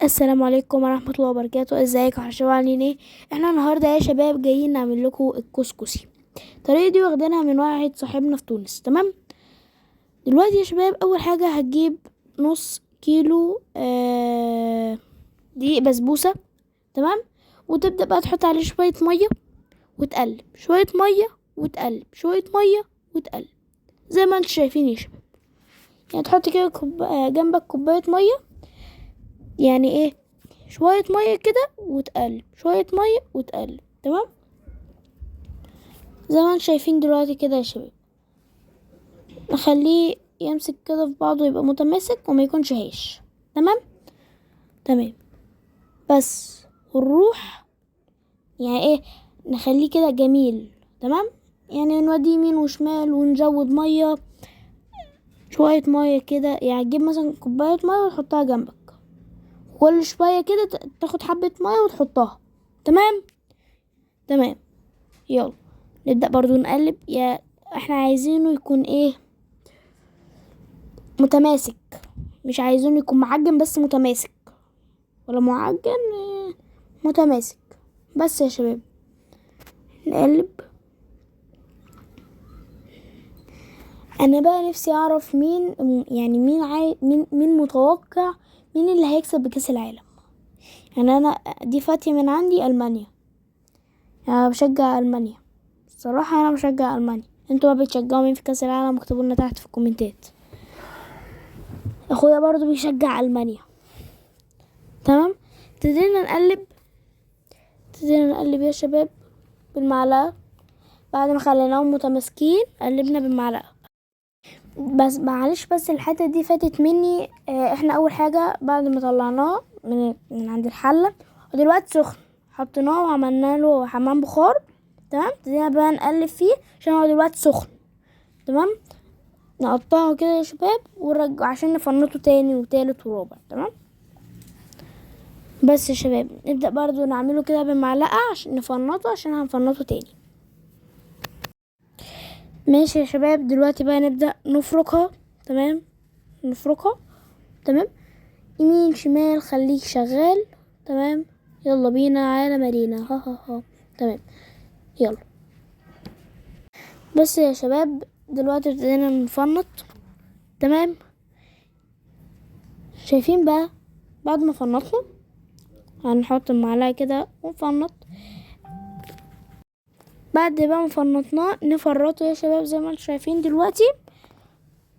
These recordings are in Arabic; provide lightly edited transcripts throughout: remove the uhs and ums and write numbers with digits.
السلام عليكم ورحمة الله وبركاته. ازيكم يا شباب؟ عاملين ايه؟ احنا النهارده يا شباب جايين نعمل لكم الكسكسي. الطريقه دي واخدينها من واحد صاحبنا في تونس. تمام. دلوقتي يا شباب اول حاجه هتجيب نص كيلو دقيق بسبوسه. تمام. وتبدا بقى تحط عليه شويه ميه وتقلب، شويه ميه وتقلب، شويه ميه وتقلب زي ما انتم شايفين يا شباب. يعني تحط كده جنبك كوبايه ميه، يعني ايه، شوية مية كده وتقلب، شوية مية وتقلب. تمام. زي ما انتم شايفين دلوقتي كده يا شباب. نخليه يمسك كده في بعضه، يبقى متماسك وما يكونش هش. تمام. تمام. بس ونروح يعني ايه، نخليه كده جميل. تمام. يعني نودي يمين وشمال ونزود مية، شوية مية كده. يعني تجيب مثلا كوباية مية وتحطها جنبك، كل شوية كده تاخد حبة مية وتحطها. تمام. تمام. يلا نبدأ برضو نقلب. يا احنا عايزينه يكون ايه، متماسك، مش عايزينه يكون معجن بس متماسك، ولا معجن متماسك بس يا شباب. نقلب. انا بقى نفسي اعرف مين، يعني مين متوقع مين اللي هيكسب بكأس العالم. يعني انا دي فاتية من عندي المانيا، يعني بشجع المانيا. الصراحة انا بشجع المانيا. انتوا بقى بتشجعوا مين في كأس العالم؟ اكتبوا لنا تحت في الكومنتات. اخويا برضو بيشجع المانيا. تمام. ابتدينا نقلب يا شباب بالمعلقة. بعد ما خليناهم متماسكين قلبنا بالمعلقة. بس معلش، بس الحتة دي فاتت مني. احنا اول حاجة بعد ما طلعناه من عند الحلة ودلوقتي سخن، حطيناه وعملنا له حمام بخار. تمام. ابتدينا بقى نقلب فيه عشان هو دلوقتي سخن. تمام. نقطعه كده يا شباب ونرجع عشان نفنطه تاني وتالت ورابع. تمام. بس يا شباب نبدأ برضو نعمله كده بالمعلقة عشان نفنطه، عشان هنفنطه تاني. ماشي يا شباب. دلوقتي بقى نبدأ نفركها. تمام. نفركها. تمام. يمين شمال خليك شغال. تمام. يلا بينا على مارينا. ها ها ها. تمام. يلا. بس يا شباب دلوقتي ابتدينا نفنط. تمام. شايفين بقى بعد ما فنطنا هنحط المعلقة كده ونفنط. بعد بقى ما فنطناه نفرطه يا شباب زي ما انتم شايفين دلوقتي.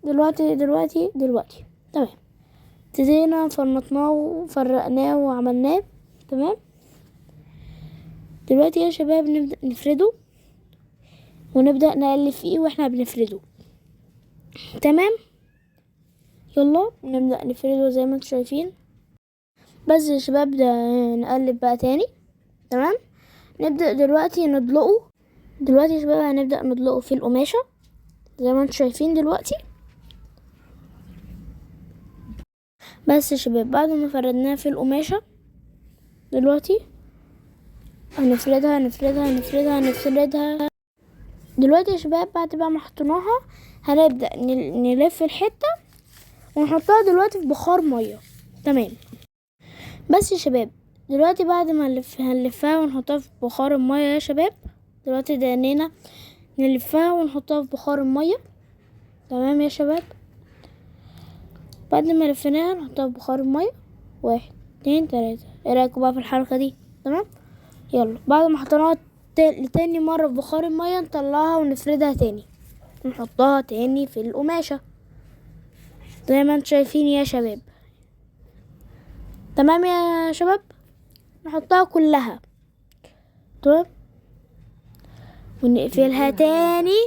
دلوقتي. تمام. ابتدينا فنطناه وفرقناه وعملناه. تمام. دلوقتي يا شباب نبدأ نفرده ونبدأ نقلب فيه واحنا بنفرده. تمام. يلا نبدأ نفرده زي ما انتم شايفين. بس يا شباب ده نقلب بقى تاني. تمام. نبدأ دلوقتي ندلقه. دلوقتي يا شباب هنبدأ ندلقه في القماشة زي ما انتم شايفين دلوقتي. بس يا شباب بعد ما فردناه في القماشة دلوقتي هنفردها. دلوقتي يا شباب بعد بقى ما حطيناها هنبدأ نلف الحتة ونحطها دلوقتي في بخار مية. تمام. بس يا شباب دلوقتي بعد ما هنلفها ونحطها في بخار المية يا شباب. دلوقتي دقنينا نلفها ونحطها في بخار المية. تمام يا شباب. بعد ما لفيناها نحطها في بخار المية. 1 2 3. ايه رأيكم بقى في الحركة دي؟ تمام. يلا بعد ما حطيناها تاني مرة في بخار المية نطلعها ونفردها تاني، نحطها تاني في القماشة زي ما انتم شايفين يا شباب. تمام يا شباب. نحطها كلها. تمام. ونقفلها تاني.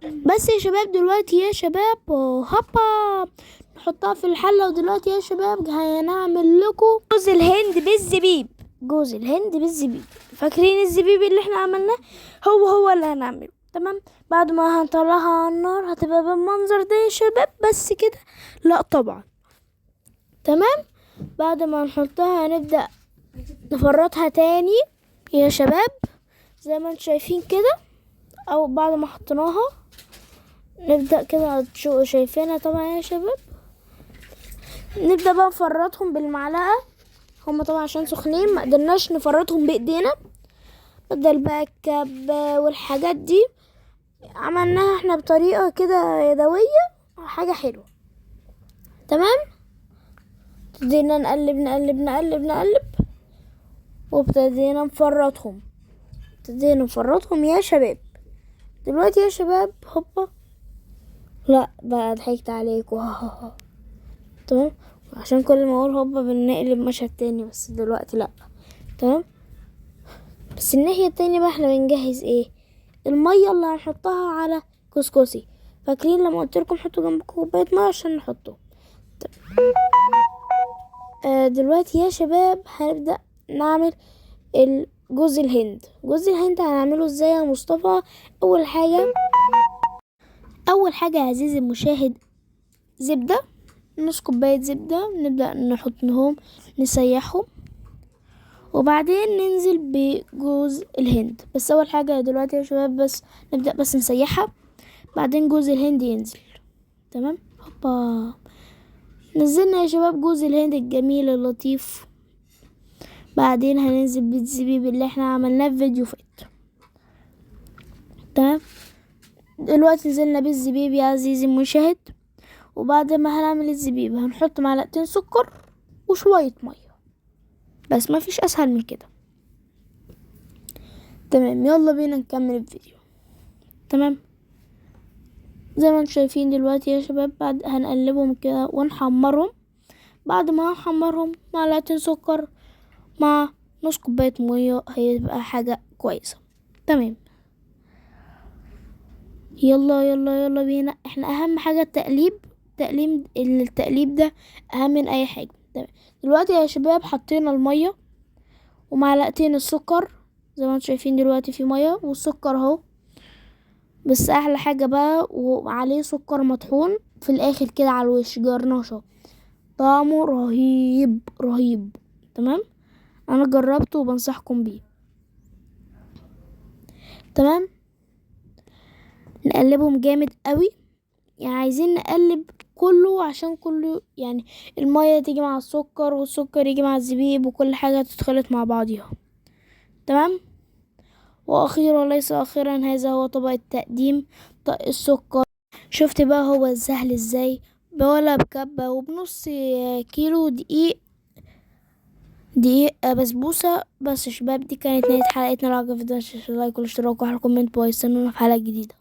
بس يا شباب دلوقتي يا شباب هوبا نحطها في الحلة. ودلوقتي يا شباب هنعمل لكم جوز الهند بالزبيب. فاكرين الزبيب اللي احنا عملناه؟ هو اللي هنعمله. تمام. بعد ما هنطلعها على النار هتبقى بالمنظر ده يا شباب. بس كده؟ لا طبعا. تمام. بعد ما نحطها هنبدأ نفرطها تاني يا شباب زي ما انتم شايفين كده. او بعد ما حطيناها نبدأ كده شايفينها طبعا يا شباب. نبدأ بقى نفرطهم بالمعلقة هما طبعا عشان سخنين ما قدرناش نفرطهم بايدينا، بدل بقى الكب والحاجات دي عملناها احنا بطريقة كده يدوية، حاجة حلوة. تمام، ابتدينا نقلب نقلب نقلب نقلب وابتدينا نفرطهم يا شباب. دلوقتي يا شباب هوبا، لا بقى ضحكت عليكم. تمام، عشان كل ما اقول هوبا بنقلب مشهد تاني، بس دلوقتي لا. تمام، بس الناحية التانية بقى احنا بنجهز ايه؟ المية اللي هنحطها على كسكسي. فاكرين لما قلت لكم حطوا جنبكم كوباية مية عشان نحطه؟ دلوقتي يا شباب هنبدأ نعمل جوز الهند. جوز الهند هنعمله ازاي يا مصطفى؟ اول حاجة يا عزيزي المشاهد، زبدة، نص كوباية زبدة، نبدأ نحطهم نسيحهم، وبعدين ننزل بجوز الهند. بس اول حاجة دلوقتي يا شباب بس نبدأ بس نسيحها، بعدين جوز الهند ينزل. تمام، هوبا، نزلنا يا شباب جوز الهند الجميل اللطيف. بعدين هننزل بالزبيب اللي احنا عملناه في فيديو فات. تمام، دلوقتي نزلنا بالزبيب يا عزيزي المشاهد، وبعد ما هنعمل الزبيب هنحط معلقتين سكر وشوية مية، بس ما فيش اسهل من كده. تمام، يلا بينا نكمل الفيديو. تمام، زي ما انتم شايفين دلوقتي يا شباب، بعد هنقلبهم كده ونحمرهم. بعد ما نحمرهم معلقتين سكر مع نص كوباية مية هيبقى حاجة كويسة. تمام، يلا يلا يلا بينا. احنا اهم حاجة التقليب ده اهم من اي حاجة. تمام، دلوقتي يا شباب حطينا المية ومعلقتين السكر، زي ما انتم شايفين دلوقتي في مية والسكر اهو. بس احلى حاجة بقى وعليه سكر مطحون في الاخر كده على الوش، جرنشة، طعمه رهيب رهيب. تمام، انا جربته وبنصحكم بيه. تمام، نقلبهم جامد قوي، يعني عايزين نقلب كله عشان كله يعني المية تيجي مع السكر والسكر يجي مع الزبيب وكل حاجة تتخلط مع بعضها. تمام، واخيرا وليس اخيرا، هذا هو طبق التقديم، طق السكر. شفت بقى هو سهل ازاي، ولا بكبة وبنص كيلو دقيق بسبوسة. بس يا شباب دي كانت نهاية حلقتنا. لو عجبتكم لايك والاشتراك وكومنت باي، استنونا في حلقة جديدة.